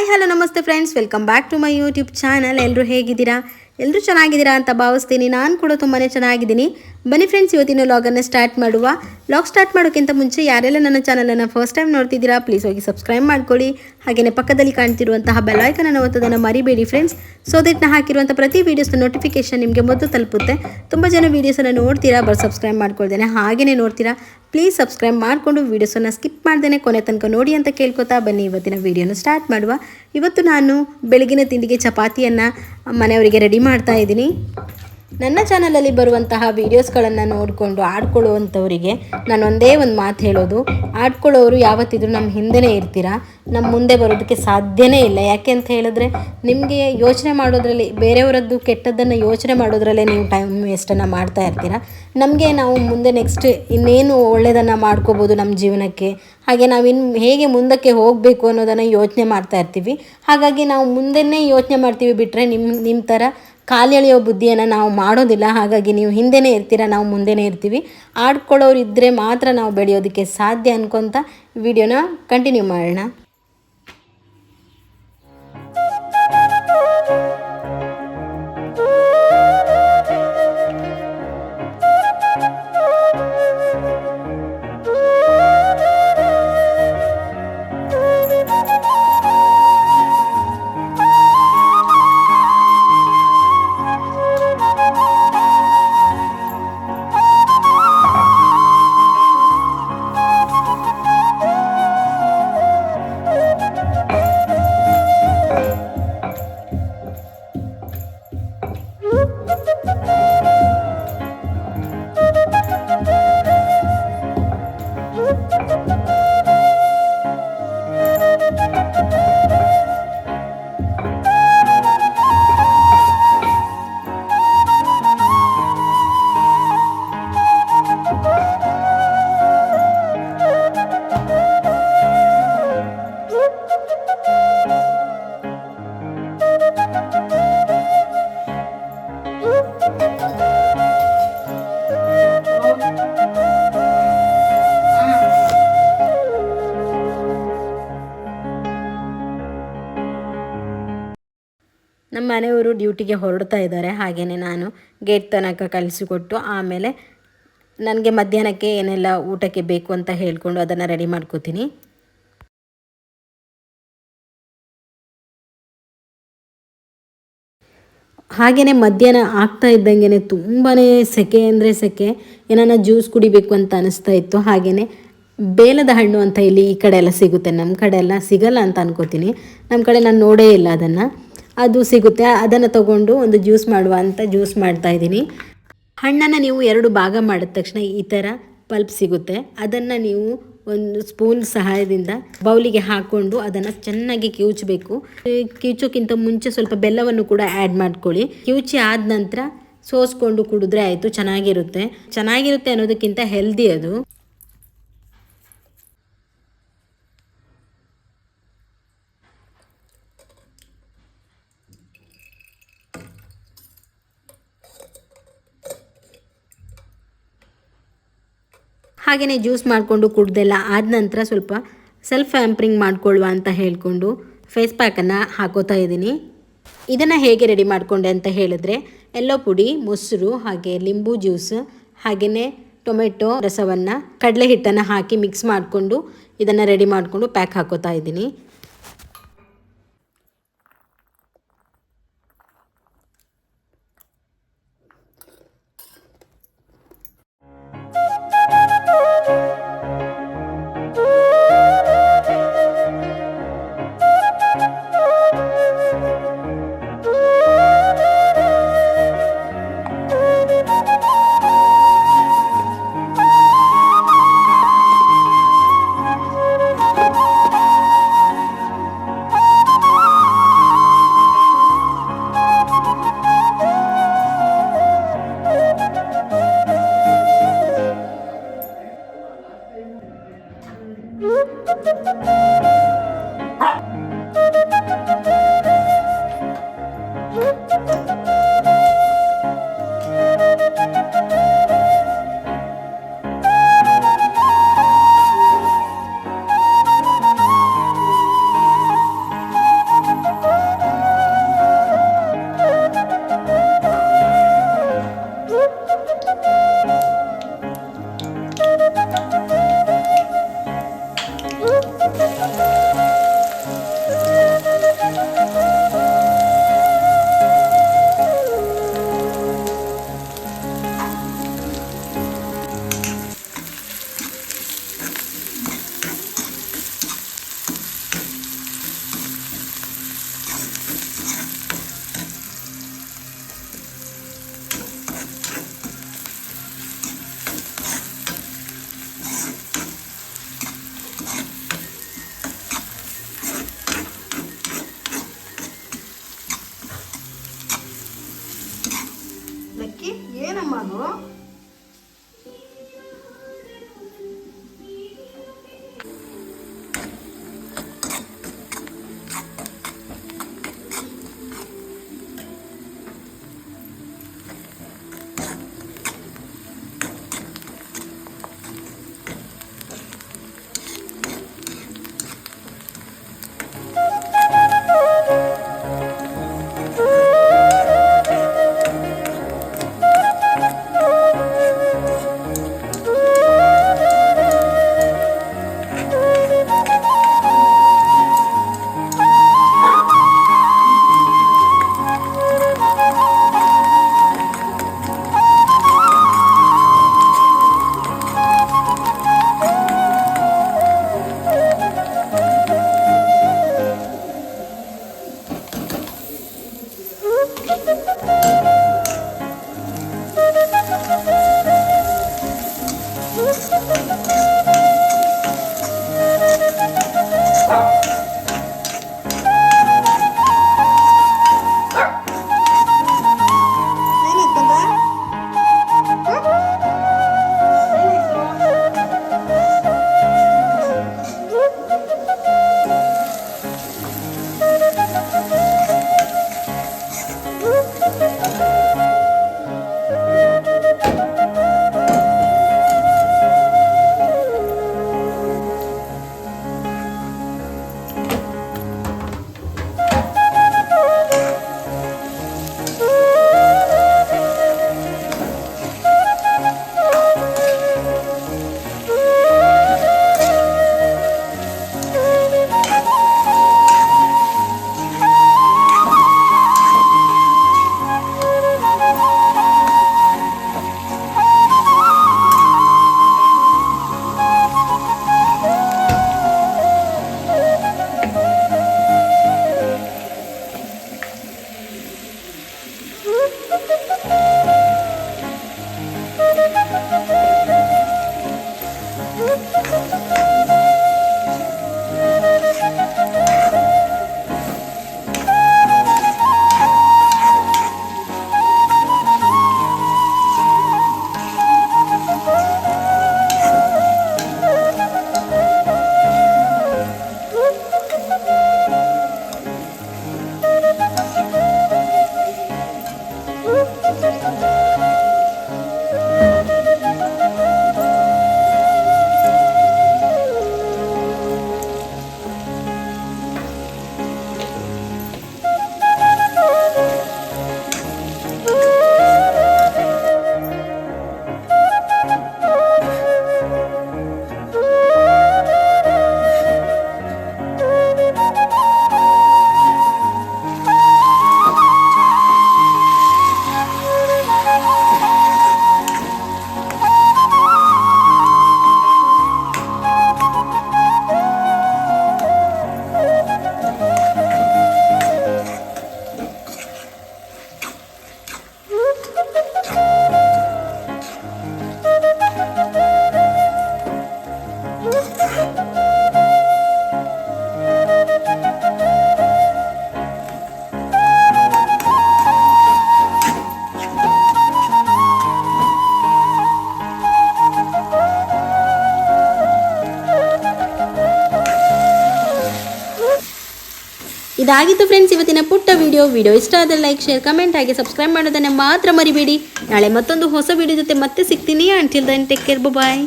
Hi hello ನಮಸ್ತೆ friends, welcome back to my YouTube channel. ಎಲ್ಲರೂ ಹೇಗಿದ್ದೀರಾ? ಎಲ್ಲರೂ ಚೆನ್ನಾಗಿದ್ದೀರಾ ಅಂತ ಭಾವಿಸ್ತೀನಿ. ನಾನು ಕೂಡ ತುಂಬಾ ಚೆನ್ನಾಗಿದ್ದೀನಿ. ಬನ್ನಿ ಫ್ರೆಂಡ್ಸ್, ಇವತ್ತಿನ ಲಾಗನ್ನು ಸ್ಟಾರ್ಟ್ ಮಾಡುವ. ಲಾಗ್ ಸ್ಟಾರ್ಟ್ ಮಾಡೋಕ್ಕಿಂತ ಮುಂಚೆ ಯಾರೆಲ್ಲ ನನ್ನ ಚಾನಲನ್ನು ಫಸ್ಟ್ ಟೈಮ್ ನೋಡ್ತಿದ್ದೀರಾ ಪ್ಲೀಸ್ ಹೋಗಿ ಸಬ್ಸ್ಕ್ರೈಬ್ ಮಾಡ್ಕೊಳ್ಳಿ. ಹಾಗೆಯೇ ಪಕ್ಕದಲ್ಲಿ ಕಾಣ್ತಿರುವಂತಹ ಬೆಲ್ ಐಕನನ್ನು ಒತ್ತೋದನ್ನು ಮರಿಬೇಡಿ ಫ್ರೆಂಡ್ಸ್. ಸೊ ದಟ್ ನಾನು ಹಾಕಿರುವಂಥ ಪ್ರತಿ ವೀಡಿಯೋಸ್ನ ನೋಟಿಫಿಕೇಶನ್ ನಿಮಗೆ ಮೊದಲು ತಲುಪುತ್ತೆ. ತುಂಬ ಜನ ವೀಡಿಯೋಸನ್ನು ನೋಡ್ತೀರಾ ಬಟ್ ಸಬ್ಸ್ಕ್ರೈಬ್ ಮಾಡ್ಕೊಳ್ದೇನೆ ಹಾಗೆಯೇ ನೋಡ್ತೀರಾ. ಪ್ಲೀಸ್ ಸಬ್ಸ್ಕ್ರೈಬ್ ಮಾಡಿಕೊಂಡು ವೀಡಿಯೋಸನ್ನು ಸ್ಕಿಪ್ ಮಾಡ್ದೇನೆ ಕೊನೆ ತನಕ ನೋಡಿ ಅಂತ ಕೇಳ್ಕೊತಾ ಬನ್ನಿ ಇವತ್ತಿನ ವೀಡಿಯೋನ ಸ್ಟಾರ್ಟ್ ಮಾಡುವ. ಇವತ್ತು ನಾನು ಬೆಳಗಿನ ತಿಂಡಿಗೆ ಚಪಾತಿಯನ್ನು ಮನೆಯವರಿಗೆ ರೆಡಿ ಮಾಡ್ತಾ ಇದ್ದೀನಿ. ನನ್ನ ಚಾನಲಲ್ಲಿ ಬರುವಂತಹ ವೀಡಿಯೋಸ್ಗಳನ್ನು ನೋಡಿಕೊಂಡು ಆಡ್ಕೊಳ್ಳುವಂಥವರಿಗೆ ನಾನು ಒಂದೇ ಒಂದು ಮಾತು ಹೇಳೋದು, ಆಡ್ಕೊಳ್ಳೋರು ಯಾವತ್ತಿದ್ರೂ ನಮ್ಮ ಹಿಂದೆನೇ ಇರ್ತೀರಾ, ನಮ್ಮ ಮುಂದೆ ಬರೋದಕ್ಕೆ ಸಾಧ್ಯನೇ ಇಲ್ಲ. ಯಾಕೆ ಅಂತ ಹೇಳಿದ್ರೆ ನಿಮಗೆ ಯೋಚನೆ ಮಾಡೋದ್ರಲ್ಲಿ, ಬೇರೆಯವರದ್ದು ಕೆಟ್ಟದ್ದನ್ನು ಯೋಚನೆ ಮಾಡೋದ್ರಲ್ಲೇ ನೀವು ಟೈಮ್ ವೇಸ್ಟನ್ನು ಮಾಡ್ತಾ ಇರ್ತೀರ. ನಮಗೆ ನಾವು ಮುಂದೆ ನೆಕ್ಸ್ಟ್ ಇನ್ನೇನು ಒಳ್ಳೆಯದನ್ನು ಮಾಡ್ಕೋಬೋದು ನಮ್ಮ ಜೀವನಕ್ಕೆ, ಹಾಗೆ ನಾವಿನ್ನು ಹೇಗೆ ಮುಂದಕ್ಕೆ ಹೋಗಬೇಕು ಅನ್ನೋದನ್ನು ಯೋಚನೆ ಮಾಡ್ತಾ ಇರ್ತೀವಿ. ಹಾಗಾಗಿ ನಾವು ಮುಂದೆನೇ ಯೋಚನೆ ಮಾಡ್ತೀವಿ ಬಿಟ್ಟರೆ ನಿಮ್ಮ ಥರ ಕಾಲು ಎಳೆಯೋ ಬುದ್ಧಿಯನ್ನು ನಾವು ಮಾಡೋದಿಲ್ಲ. ಹಾಗಾಗಿ ನೀವು ಹಿಂದೆನೇ ಇರ್ತೀರ, ನಾವು ಮುಂದೆನೇ ಇರ್ತೀವಿ. ಆಡ್ಕೊಳ್ಳೋರು ಇದ್ದರೆ ಮಾತ್ರ ನಾವು ಬೆಳೆಯೋದಕ್ಕೆ ಸಾಧ್ಯ ಅನ್ಕೊತ ವಿಡಿಯೋನ ಕಂಟಿನ್ಯೂ ಮಾಡೋಣ. ನಮ್ಮ ಮನೆಯವರು ಡ್ಯೂಟಿಗೆ ಹೊರಡ್ತಾ ಇದ್ದಾರೆ. ಹಾಗೆಯೇ ನಾನು ಗೇಟ್ ತನಕ ಕಳಿಸಿಕೊಟ್ಟು ಆಮೇಲೆ ನನಗೆ ಮಧ್ಯಾಹ್ನಕ್ಕೆ ಏನೆಲ್ಲ ಊಟಕ್ಕೆ ಬೇಕು ಅಂತ ಹೇಳಿಕೊಂಡು ಅದನ್ನು ರೆಡಿ ಮಾಡ್ಕೋತೀನಿ. ಹಾಗೆಯೇ ಮಧ್ಯಾಹ್ನ ಆಗ್ತಾ ಇದ್ದಂಗೆ ತುಂಬಾ ಸೆಕೆ ಅಂದರೆ ಸೆಕೆ, ಏನಾನ ಜ್ಯೂಸ್ ಕುಡಿಬೇಕು ಅಂತ ಅನಿಸ್ತಾ ಇತ್ತು. ಹಾಗೆಯೇ ಬೇಲದ ಹಣ್ಣು ಅಂತ ಇಲ್ಲಿ ಈ ಕಡೆ ಎಲ್ಲ ಸಿಗುತ್ತೆ, ನಮ್ಮ ಕಡೆ ಎಲ್ಲ ಸಿಗಲ್ಲ ಅಂತ ಅನ್ಕೋತೀನಿ. ನಮ್ಮ ಕಡೆ ನಾನು ನೋಡೇ ಇಲ್ಲ ಅದನ್ನು, ಅದು ಸಿಗುತ್ತೆ. ಅದನ್ನು ತಗೊಂಡು ಒಂದು ಜ್ಯೂಸ್ ಮಾಡುವ ಅಂತ ಜ್ಯೂಸ್ ಮಾಡ್ತಾಯಿದ್ದೀನಿ. ಹಣ್ಣನ್ನು ನೀವು 2 ಭಾಗ ಮಾಡಿದ ತಕ್ಷಣ ಈ ಥರ ಪಲ್ಪ್ ಸಿಗುತ್ತೆ. ಅದನ್ನು ನೀವು ಒಂದು ಸ್ಪೂನ್ ಸಹಾಯದಿಂದ ಬೌಲಿಗೆ ಹಾಕ್ಕೊಂಡು ಅದನ್ನು ಚೆನ್ನಾಗಿ ಕಿವುಚಬೇಕು. ಕಿವುಚೋಕ್ಕಿಂತ ಮುಂಚೆ ಸ್ವಲ್ಪ ಬೆಲ್ಲವನ್ನು ಕೂಡ ಆ್ಯಡ್ ಮಾಡ್ಕೊಳ್ಳಿ. ಕಿವುಚಿ ಆದ ನಂತರ ಸೋಸ್ಕೊಂಡು ಕುಡಿದ್ರೆ ಆಯಿತು, ಚೆನ್ನಾಗಿರುತ್ತೆ ಅನ್ನೋದಕ್ಕಿಂತ ಹೆಲ್ದಿ ಅದು. ಹಾಗೆಯೇ ಜ್ಯೂಸ್ ಮಾಡಿಕೊಂಡು ಕುಡ್ದೆಲ್ಲ ಆದ ನಂತರ ಸ್ವಲ್ಪ ಸೆಲ್ಫ್ ಪ್ಯಾಂಪರಿಂಗ್ ಮಾಡ್ಕೊಳ್ಳುವ ಅಂತ ಹೇಳಿಕೊಂಡು ಫೇಸ್ ಪ್ಯಾಕನ್ನು ಹಾಕೋತಾ ಇದ್ದೀನಿ. ಇದನ್ನು ಹೇಗೆ ರೆಡಿ ಮಾಡಿಕೊಂಡೆ ಅಂತ ಹೇಳಿದ್ರೆ, ಎಲ್ಲೋ ಪುಡಿ, ಮೊಸರು, ಹಾಗೆ ಲಿಂಬು ಜ್ಯೂಸ್, ಹಾಗೆಯೇ ಟೊಮೆಟೊ ರಸವನ್ನು, ಕಡಲೆ ಹಿಟ್ಟನ್ನು ಹಾಕಿ ಮಿಕ್ಸ್ ಮಾಡಿಕೊಂಡು ಇದನ್ನು ರೆಡಿ ಮಾಡಿಕೊಂಡು ಪ್ಯಾಕ್ ಹಾಕೋತಾ ಇದ್ದೀನಿ. ಹಾಕ್ಕೊಂಡು ಇದಾಗಿತ್ತು ಫ್ರೆಂಡ್ಸ್ ಇವತ್ತಿನ ಪುಟ್ಟ ವಿಡಿಯೋ ಇಷ್ಟ ಆದರೆ ಲೈಕ್ ಶೇರ್ ಕಮೆಂಟ್ ಹಾಗೆ ಸಬ್ಸ್ಕ್ರೈಬ್ ಮಾಡೋದನ್ನು ಮಾತ್ರ ಮರಿಬೇಡಿ. ನಾಳೆ ಮತ್ತೊಂದು ಹೊಸ ವಿಡಿಯೋ ಜೊತೆ ಮತ್ತೆ ಸಿಗ್ತೀನಿ. ಅಂಟಿಲ್ ದೆನ್ ಟೇಕ್ ಕೇರ್, ಬಾಯ್.